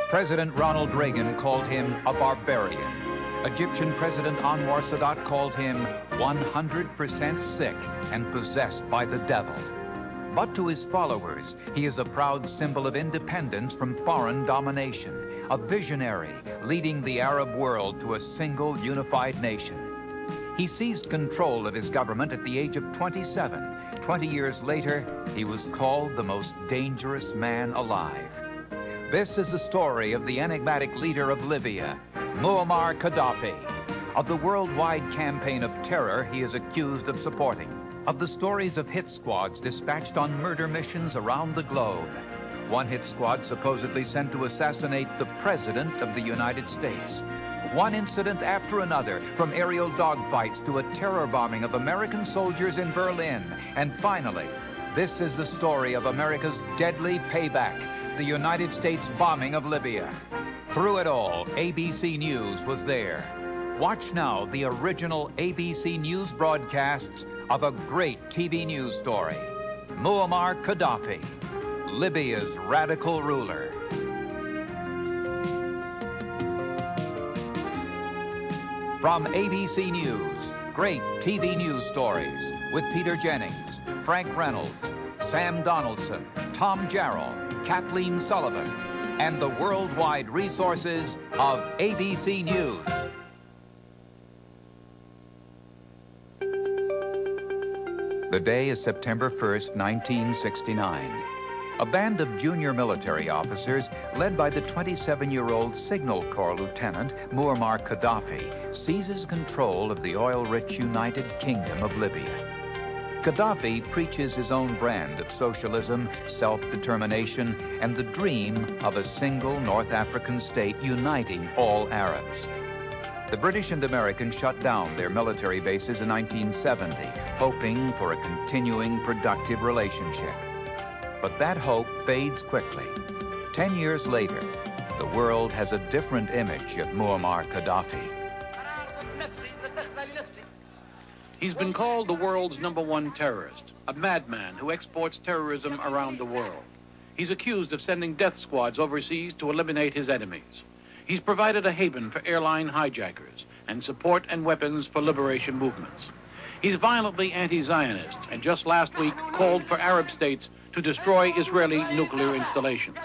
President Ronald Reagan called him a barbarian. Egyptian President Anwar Sadat called him 100% sick and possessed by the devil. But to his followers, he is a proud symbol of independence from foreign domination, a visionary leading the Arab world to a single unified nation. He seized control of his government at the age of 27. 20 years later, he was called the most dangerous man alive. This is the story of the enigmatic leader of Libya, Muammar Gaddafi, of the worldwide campaign of terror he is accused of supporting, of the stories of hit squads dispatched on murder missions around the globe. One hit squad supposedly sent to assassinate the President of the United States. One incident after another, from aerial dogfights to a terror bombing of American soldiers in Berlin. And finally, this is the story of America's deadly payback, the United States bombing of Libya. Through it all, ABC News was there. Watch now the original ABC News broadcasts of a great TV news story. Muammar Gaddafi, Libya's radical ruler. From ABC News, great TV news stories with Peter Jennings, Frank Reynolds, Sam Donaldson, Tom Jarrell, Kathleen Sullivan, and the worldwide resources of ABC News. The day is September 1st, 1969. A band of junior military officers, led by the 27-year-old Signal Corps Lieutenant Muammar Gaddafi, seizes control of the oil-rich United Kingdom of Libya. Gaddafi preaches his own brand of socialism, self-determination, and the dream of a single North African state uniting all Arabs. The British and Americans shut down their military bases in 1970, hoping for a continuing productive relationship. But that hope fades quickly. 10 years later, the world has a different image of Muammar Gaddafi. He's been called the world's #1 terrorist, a madman who exports terrorism around the world. He's accused of sending death squads overseas to eliminate his enemies. He's provided a haven for airline hijackers and support and weapons for liberation movements. He's violently anti-Zionist and just last week called for Arab states to destroy Israeli nuclear installations.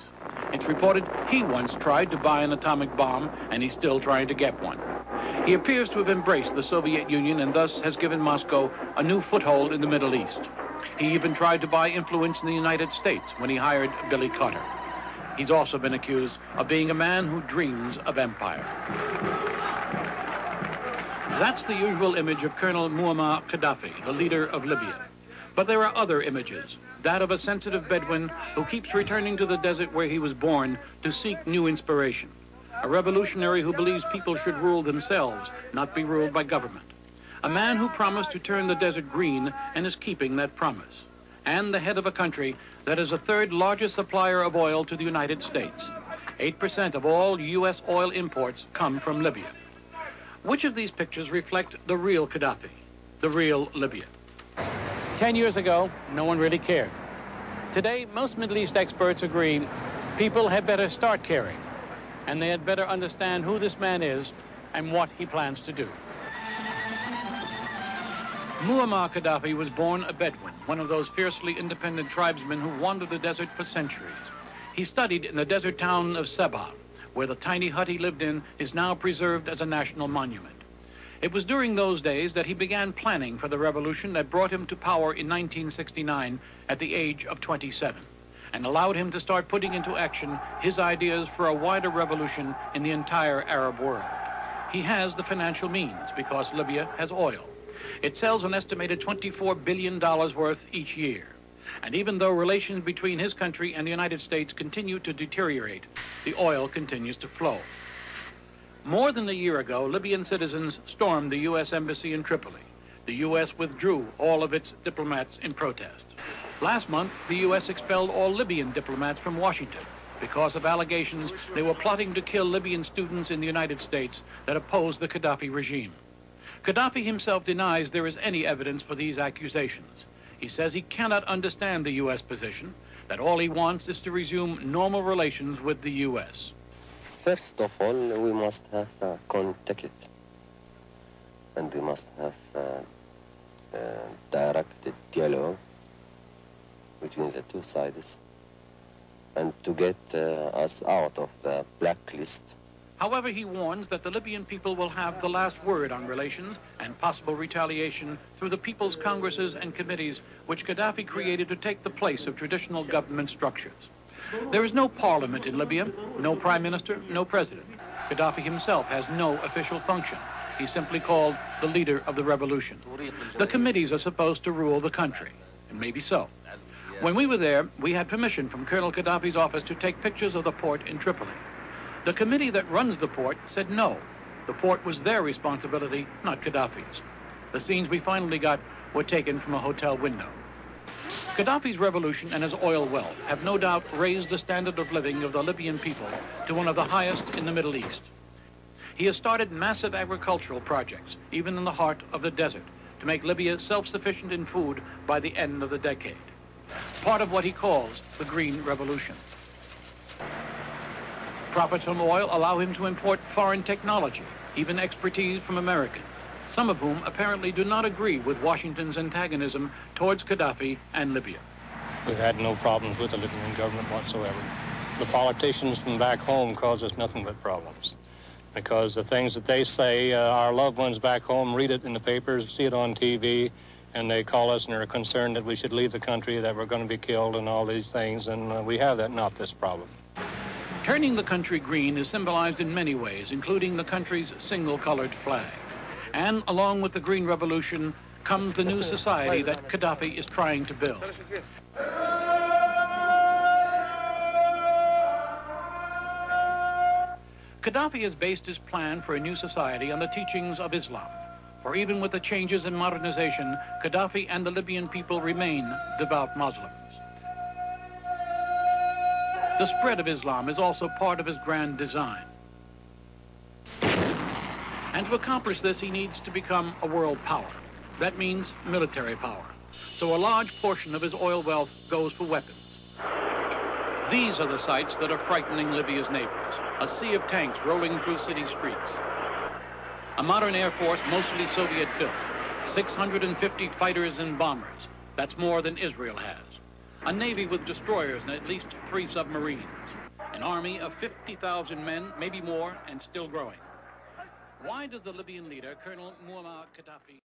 It's reported he once tried to buy an atomic bomb, and he's still trying to get one. He appears to have embraced the Soviet Union and thus has given Moscow a new foothold in the Middle East. He even tried to buy influence in the United States when he hired Billy Carter. He's also been accused of being a man who dreams of empire. That's the usual image of Colonel Muammar Gaddafi, the leader of Libya. But there are other images, that of a sensitive Bedouin who keeps returning to the desert where he was born to seek new inspiration. A revolutionary who believes people should rule themselves, not be ruled by government. A man who promised to turn the desert green and is keeping that promise. And the head of a country that is the third largest supplier of oil to the United States. 8% of all U.S. oil imports come from Libya. Which of these pictures reflect the real Gaddafi, the real Libya? 10 years ago, no one really cared. Today, most Middle East experts agree people had better start caring, and they had better understand who this man is and what he plans to do. Muammar Gaddafi was born a Bedouin, one of those fiercely independent tribesmen who wandered the desert for centuries. He studied in the desert town of Sebha, where the tiny hut he lived in is now preserved as a national monument. It was during those days that he began planning for the revolution that brought him to power in 1969 at the age of 27, and allowed him to start putting into action his ideas for a wider revolution in the entire Arab world. He has the financial means because Libya has oil. It sells an estimated $24 billion worth each year. And even though relations between his country and the United States continue to deteriorate, the oil continues to flow. More than a year ago, Libyan citizens stormed the U.S. embassy in Tripoli. The U.S. withdrew all of its diplomats in protest. Last month, the U.S. expelled all Libyan diplomats from Washington because of allegations they were plotting to kill Libyan students in the United States that oppose the Gaddafi regime. Gaddafi himself denies there is any evidence for these accusations. He says he cannot understand the U.S. position, that all he wants is to resume normal relations with the U.S. First of all, we must have contact, and we must have directed dialogue between the two sides, and to get us out of the blacklist. However, he warns that the Libyan people will have the last word on relations and possible retaliation through the People's Congresses and committees which Gaddafi created to take the place of traditional government structures. There is no parliament in Libya, no prime minister, no president. Gaddafi himself has no official function. He's simply called the leader of the revolution. The committees are supposed to rule the country, and maybe so. When we were there, we had permission from Colonel Gaddafi's office to take pictures of the port in Tripoli. The committee that runs the port said no. The port was their responsibility, not Gaddafi's. The scenes we finally got were taken from a hotel window. Gaddafi's revolution and his oil wealth have no doubt raised the standard of living of the Libyan people to one of the highest in the Middle East. He has started massive agricultural projects, even in the heart of the desert, to make Libya self-sufficient in food by the end of the decade. Part of what he calls the Green Revolution. Profits from oil allow him to import foreign technology, even expertise from Americans, some of whom apparently do not agree with Washington's antagonism towards Gaddafi and Libya. We've had no problems with the Libyan government whatsoever. The politicians from back home cause us nothing but problems, because the things that they say, our loved ones back home read it in the papers, see it on TV, and they call us and are concerned that we should leave the country, that we're going to be killed and all these things, and we have that, not this problem. Turning the country green is symbolized in many ways, including the country's single-colored flag. And along with the Green Revolution comes the new society that Gaddafi is trying to build. Gaddafi has based his plan for a new society on the teachings of Islam. For even with the changes in modernization, Gaddafi and the Libyan people remain devout Muslims. The spread of Islam is also part of his grand design. And to accomplish this, he needs to become a world power. That means military power. So a large portion of his oil wealth goes for weapons. These are the sights that are frightening Libya's neighbors. A sea of tanks rolling through city streets. A modern air force, mostly Soviet-built. 650 fighters and bombers. That's more than Israel has. A navy with destroyers and at least 3 submarines. An army of 50,000 men, maybe more, and still growing. Why does the Libyan leader, Colonel Muammar Gaddafi...